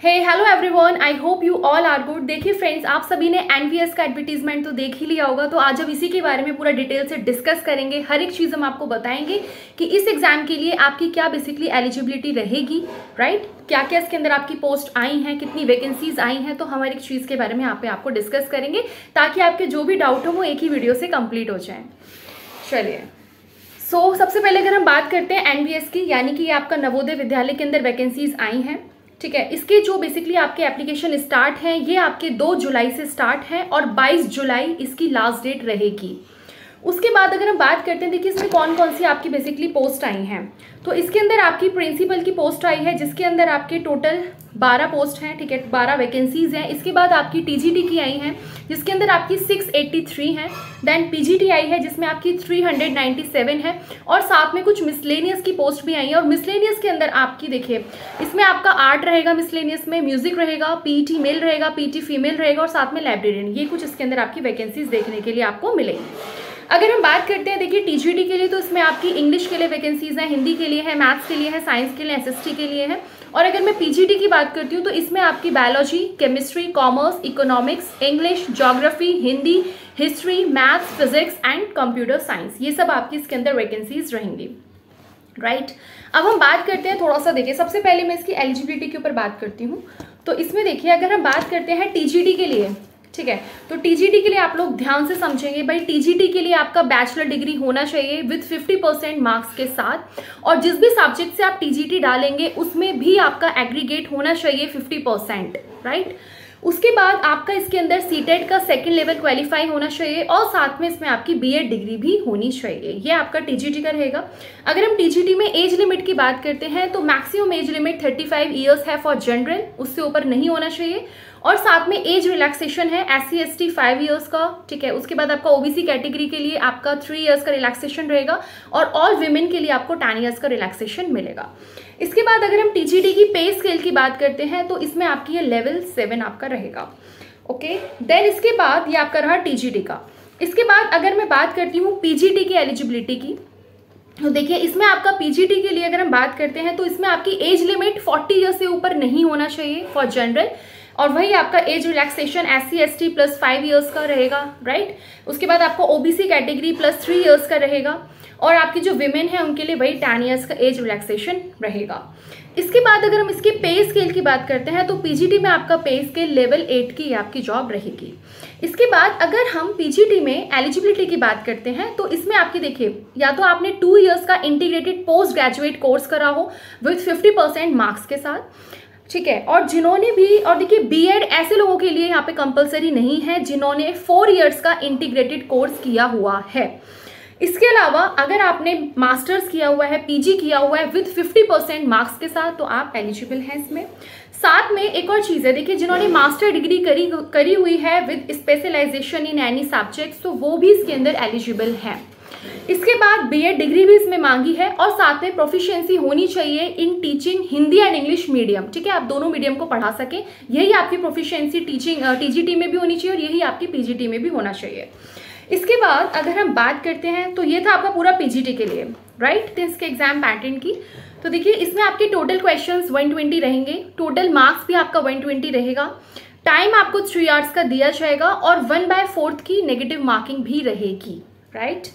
Hey hello everyone, I hope you all are good. देखिए friends, आप सभी ने एनवीएस का एडवर्टीजमेंट तो देख ही लिया होगा, तो आज हम इसी के बारे में पूरा डिटेल से डिस्कस करेंगे। हर एक चीज़ हम आपको बताएंगे कि इस एग्जाम के लिए आपकी क्या बेसिकली एलिजिबिलिटी रहेगी, राइट, क्या क्या इसके अंदर आपकी पोस्ट आई हैं, कितनी वैकेंसीज आई हैं। तो हम हर एक चीज़ के बारे में यहाँ पे आपको डिस्कस करेंगे ताकि आपके जो भी डाउट हो वो एक ही वीडियो से कंप्लीट हो जाए। चलिए, सबसे पहले अगर हम बात करते हैं एनवीएस की, यानी कि आपका नवोदय विद्यालय के अंदर वैकेंसीज आई हैं, ठीक है। इसके जो बेसिकली आपके एप्लीकेशन स्टार्ट हैं ये आपके 2 जुलाई से स्टार्ट हैं और 22 जुलाई इसकी लास्ट डेट रहेगी। उसके बाद अगर हम बात करते हैं, देखिए इसमें कौन कौन सी आपकी बेसिकली पोस्ट आई हैं। तो इसके अंदर आपकी प्रिंसिपल की पोस्ट आई है जिसके अंदर आपके टोटल 12 पोस्ट हैं, ठीक है, 12 वैकेंसीज हैं। इसके बाद आपकी टीजीटी की आई हैं जिसके अंदर आपकी 683 हैं। देन पीजीटी आई है जिसमें आपकी 397 है और साथ में कुछ मिसलेनियस की पोस्ट भी आई है। और मिसलेनियस के अंदर आपकी देखिए इसमें आपका आर्ट रहेगा, मिसलेनियस में म्यूजिक रहेगा, पीटी मेल रहेगा, पीटी फीमेल रहेगा और साथ में लाइब्रेरियन। ये कुछ इसके अंदर आपकी वैकेंसीज देखने के लिए आपको मिलेंगी। अगर हम बात करते हैं देखिए टीजीटी के लिए, तो इसमें आपकी इंग्लिश के लिए वैकेंसीज हैं, हिंदी के लिए है, मैथ्स के लिए है, साइंस के लिए, एसएसटी के लिए है। और अगर मैं पीजीटी की बात करती हूँ तो इसमें आपकी biology, chemistry, commerce, economics, English, geography, Hindi, history, maths, physics and computer science, ये सब आपकी इसके अंदर वैकेंसीज रहेंगी, राइट। अब हम बात करते हैं थोड़ा सा, देखिए सबसे पहले मैं इसकी एलिजिबिलिटी के ऊपर बात करती हूँ। तो इसमें देखिए अगर हम बात करते हैं टीजीटी के लिए, ठीक है, तो टीजीटी के लिए आप लोग ध्यान से समझेंगे भाई। टीजीटी के लिए आपका बैचलर डिग्री होना चाहिए विद 50% मार्क्स के साथ, और जिस भी सब्जेक्ट से आप टीजीटी डालेंगे उसमें भी आपका एग्रीगेट होना चाहिए 50%, राइट। उसके बाद आपका इसके अंदर सीटेट का सेकंड लेवल क्वालिफाई होना चाहिए और साथ में इसमें आपकी बीएड डिग्री भी होनी चाहिए। ये आपका टीजीटी का रहेगा। अगर हम टीजीटी में एज लिमिट की बात करते हैं तो मैक्सिमम एज लिमिट 35 ईयर्स है फॉर जनरल, उससे ऊपर नहीं होना चाहिए। और साथ में एज रिलैक्सेशन है SC ST 5 ईयर्स का, ठीक है। उसके बाद आपका ओबीसी कैटेगरी के लिए आपका 3 ईयर्स का रिलैक्सेशन रहेगा और ऑल विमेन के लिए आपको 10 ईयर्स का रिलैक्सेशन मिलेगा। इसके बाद अगर हम टीजीटी की पे स्केल की बात करते हैं तो इसमें आपकी ये लेवल 7 आपका रहेगा, ओके। देन इसके बाद ये आपका रहा टीजीटी का। इसके बाद अगर मैं बात करती हूँ पीजीटी की एलिजिबिलिटी की, तो देखिए इसमें आपका पीजीटी के लिए अगर हम बात करते हैं तो इसमें आपकी एज लिमिट 40 ईयर्स से ऊपर नहीं होना चाहिए फॉर जनरल, और वही आपका age relaxation SC ST plus 5 years का रहेगा, राइट। उसके बाद आपको ओबीसी कैटेगरी प्लस 3 ईयर्स का रहेगा और आपकी जो विमेन है उनके लिए वही 10 ईयर्स का एज रिलैक्सेशन रहेगा। इसके बाद अगर हम इसके पे स्केल की बात करते हैं तो पीजीटी में आपका पे स्केल लेवल 8 की आपकी जॉब रहेगी। इसके बाद अगर हम पीजीटी में एलिजिबिलिटी की बात करते हैं तो इसमें आपकी देखिए या तो आपने 2 ईयर्स का इंटीग्रेटेड पोस्ट ग्रेजुएट कोर्स करा हो विद 50% मार्क्स के साथ, ठीक है। और जिन्होंने भी, और देखिए बीएड ऐसे लोगों के लिए यहाँ पे कंपलसरी नहीं है जिन्होंने 4 ईयर्स का इंटीग्रेटेड कोर्स किया हुआ है। इसके अलावा अगर आपने मास्टर्स किया हुआ है, पीजी किया हुआ है विद 50% मार्क्स के साथ तो आप एलिजिबल हैं इसमें। साथ में एक और चीज़ है, देखिए जिन्होंने मास्टर डिग्री करी हुई है with specialisation in any subjects तो वो भी इसके अंदर एलिजिबल हैं। इसके बाद बीएड डिग्री भी इसमें मांगी है और साथ में प्रोफिशिएंसी होनी चाहिए in teaching Hindi and English medium, ठीक है, आप दोनों मीडियम को पढ़ा सके। यही आपकी प्रोफिशिएंसी टीजीटी में भी होनी चाहिए और यही आपकी पीजीटी में भी होना चाहिए। इसके बाद अगर हम बात करते हैं तो ये था आपका पूरा पीजीटी के लिए, राइट। तो इसके एग्जाम पैटर्न की, तो देखिए इसमें आपके टोटल क्वेश्चंस 120 रहेंगे, टोटल मार्क्स भी आपका 120 रहेगा, टाइम आपको 3 आवर्स का दिया जाएगा और 1/4 की नेगेटिव मार्किंग भी रहेगी, राइट।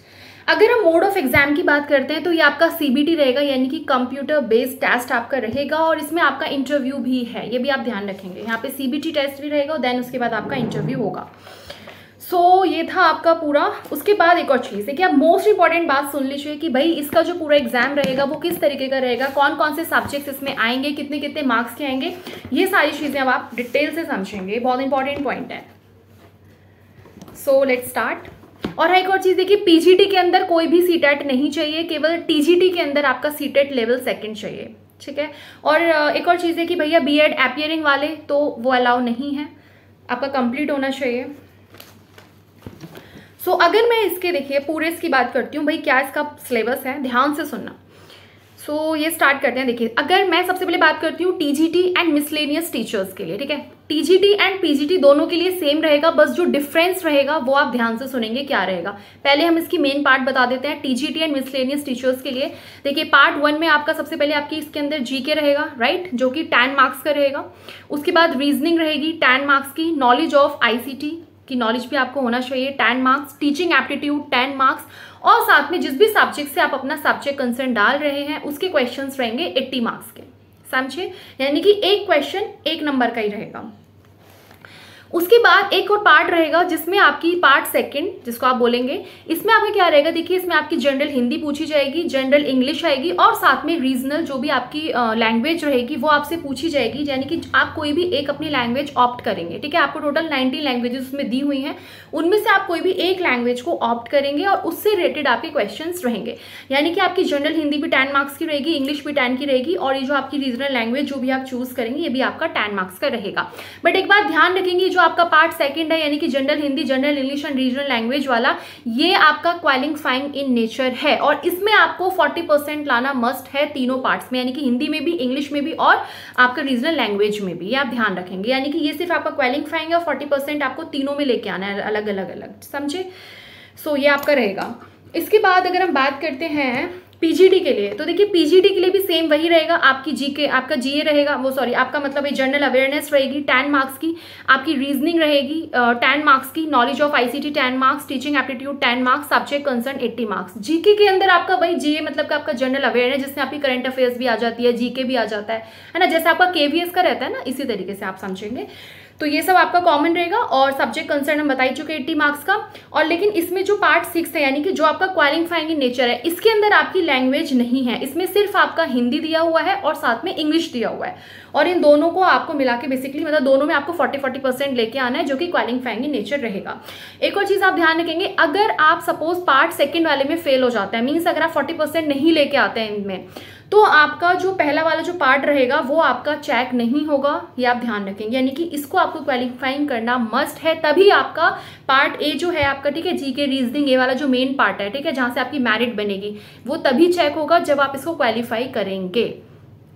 अगर हम मोड ऑफ एग्जाम की बात करते हैं तो ये आपका सीबीटी रहेगा, यानी कि कंप्यूटर बेस्ड टेस्ट आपका रहेगा और इसमें आपका इंटरव्यू भी है, ये भी आप ध्यान रखेंगे। यहाँ पे सीबीटी टेस्ट भी रहेगा और देन उसके बाद आपका इंटरव्यू होगा। ये था आपका पूरा। उसके बाद एक और चीज़ है कि आप मोस्ट इंपॉर्टेंट बात सुन लीजिए कि भाई इसका जो पूरा एग्जाम रहेगा वो किस तरीके का रहेगा, कौन कौन से सब्जेक्ट्स इसमें आएंगे, कितने कितने मार्क्स के आएंगे, ये सारी चीज़ें अब आप डिटेल से समझेंगे, बहुत इंपॉर्टेंट पॉइंट है। Let's start. और एक और चीज़ देखिए, पीजीटी के अंदर कोई भी सीटेट नहीं चाहिए, केवल टीजीटी के अंदर आपका सीटेट लेवल 2 चाहिए, ठीक है। और एक और चीज़ है कि भैया बीएड अपीयरिंग वाले तो वो अलाउ नहीं है, आपका कंप्लीट होना चाहिए। अगर मैं इसके देखिए पूरे इसकी बात करती हूँ भाई क्या इसका सिलेबस है, ध्यान से सुनना। सो ये स्टार्ट करते हैं। देखिए, अगर मैं सबसे पहले बात करती हूँ टीजीटी एंड मिसलेनियस टीचर्स के लिए, ठीक है। टीजीटी एंड पीजीटी दोनों के लिए सेम रहेगा, बस जो डिफरेंस रहेगा वो आप ध्यान से सुनेंगे क्या रहेगा। पहले हम इसकी मेन पार्ट बता देते हैं टीजीटी एंड मिसलेनियस टीचर्स के लिए। देखिए, पार्ट 1 में आपका सबसे पहले आपकी इसके अंदर जीके रहेगा, राइट, जो कि 10 मार्क्स का रहेगा। उसके बाद रीजनिंग रहेगी 10 मार्क्स की। नॉलेज ऑफ आईसीटी की नॉलेज भी आपको होना चाहिए 10 मार्क्स। टीचिंग एप्टीट्यूड 10 मार्क्स, और साथ में जिस भी सब्जेक्ट से आप अपना सब्जेक्ट कंसर्न डाल रहे हैं उसके क्वेश्चंस रहेंगे 80 मार्क्स के, समझे, यानी कि एक क्वेश्चन 1 नंबर का ही रहेगा। उसके बाद एक और पार्ट रहेगा जिसमें आपकी पार्ट 2 जिसको आप बोलेंगे, इसमें आपका क्या रहेगा, देखिए इसमें आपकी जनरल हिंदी पूछी जाएगी, जनरल इंग्लिश आएगी, और साथ में रीजनल जो भी आपकी लैंग्वेज रहेगी वो आपसे पूछी जाएगी, यानी कि आप कोई भी एक अपनी लैंग्वेज ऑप्ट करेंगे, ठीक है। आपको टोटल 19 लैंग्वेजेस उसमें दी हुई हैं, उनमें से आप कोई भी एक लैंग्वेज को ऑप्ट करेंगे और उससे रिलेटेड आपके क्वेश्चन रहेंगे। यानी कि आपकी जनरल हिंदी भी 10 मार्क्स की रहेगी, इंग्लिश भी 10 की रहेगी, और ये जो आपकी रीजनल लैंग्वेज जो भी आप चूज करेंगे ये भी आपका 10 मार्क्स का रहेगा। बट एक बात ध्यान रखेंगे, जो आपका पार्ट 2 है यानी कि general Hindi, general English and regional language वाला, ये आपका क्वालिफाइंग इन नेचर है, और इसमें आपको 40% लाना मस्ट है तीनों पार्ट्स में, यानी कि हिंदी में भी, इंग्लिश में भी, और आपका रीजनल लैंग्वेज में भी, ये आप ध्यान रखेंगे। यानी कि ये सिर्फ आपका क्वालिफाइंग है और 40% आपको तीनों में लेके आना है, अलग अलग, समझे। सो ये आपका रहेगा। इसके बाद अगर हम बात करते हैं पीजीटी के लिए, तो देखिए पीजीटी के लिए भी सेम वही रहेगा। आपकी जीके, आपका जीए रहेगा, वो सॉरी आपका मतलब जनरल अवेयरनेस रहेगी 10 मार्क्स की, आपकी रीजनिंग रहेगी 10 मार्क्स की, knowledge of ICT 10 marks, teaching aptitude 10 marks, subject concern 80 marks. GK के अंदर आपका वही जीए मतलब का आपका जनरल अवेयरनेस, जिसमें आपकी करंट अफेयर्स भी आ जाती है, जीके भी आ जाता है ना, जैसे आपका केवीएस का रहता है ना, इसी तरीके से आप समझेंगे। तो ये सब आपका कॉमन रहेगा, और सब्जेक्ट कंसर्न हम बता ही चुके 80 मार्क्स का। और लेकिन इसमें जो पार्ट 6 है यानी कि जो आपका क्वालिफाइंग इन नेचर है, इसके अंदर आपकी लैंग्वेज नहीं है, इसमें सिर्फ आपका हिंदी दिया हुआ है और साथ में इंग्लिश दिया हुआ है, और इन दोनों को आपको मिला के बेसिकली मतलब दोनों में आपको 40% लेके आना है, जो कि क्वालिफाइंग इन नेचर रहेगा। एक और चीज़ आप ध्यान रखेंगे, अगर आप सपोज पार्ट 2 वाले में फेल हो जाता है, मीन्स अगर आप 40% नहीं लेके आते हैं इनमें, तो आपका जो पहला वाला जो पार्ट रहेगा वो आपका चेक नहीं होगा, ये आप ध्यान रखेंगे। यानी कि इसको आपको क्वालिफाइंग करना मस्ट है, तभी आपका पार्ट ए जो है आपका, ठीक है, जीके रीजनिंग ये वाला जो मेन पार्ट है, ठीक है, जहाँ से आपकी मेरिट बनेगी, वो तभी चेक होगा जब आप इसको क्वालिफाई करेंगे,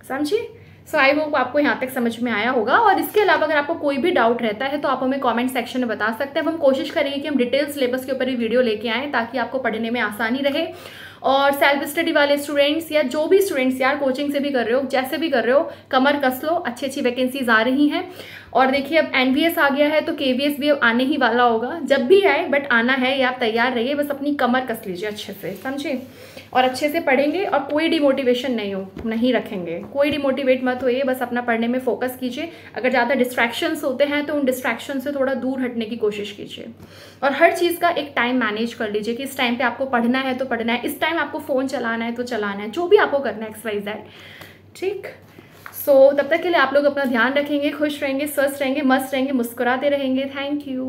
समझिए। सो आई होप आपको यहाँ तक समझ में आया होगा। और इसके अलावा अगर आपको कोई भी डाउट रहता है तो आप हमें कमेंट सेक्शन में बता सकते हैं। अब हम कोशिश करेंगे कि हम डिटेल सिलेबस के ऊपर ही वीडियो लेके आएँ, ताकि आपको पढ़ने में आसानी रहे। और सेल्फ स्टडी वाले स्टूडेंट्स या जो भी स्टूडेंट्स यार कोचिंग से भी कर रहे हो, जैसे भी कर रहे हो, कमर कस लो, अच्छी अच्छी वैकेंसीज आ रही हैं। और देखिए अब एनवीएस आ गया है तो केवीएस भी अब आने ही वाला होगा, जब भी आए बट आना है, ये आप तैयार रहिए, बस अपनी कमर कस लीजिए अच्छे से, समझे, और अच्छे से पढ़ेंगे, और कोई डिमोटिवेशन नहीं रखेंगे, कोई डिमोटिवेट मत होइए, बस अपना पढ़ने में फोकस कीजिए। अगर ज़्यादा डिस्ट्रैक्शंस होते हैं तो उन डिस्ट्रैक्शन से थोड़ा दूर हटने की कोशिश कीजिए, और हर चीज़ का एक टाइम मैनेज कर लीजिए कि इस टाइम पे आपको पढ़ना है तो पढ़ना है, इस टाइम आपको फ़ोन चलाना है तो चलाना है, जो भी आपको करना है XYZ, ठीक। सो तब तक के लिए आप लोग अपना ध्यान रखेंगे, खुश रहेंगे, स्वस्थ रहेंगे, मस्त रहेंगे, मुस्कुराते रहेंगे। Thank you.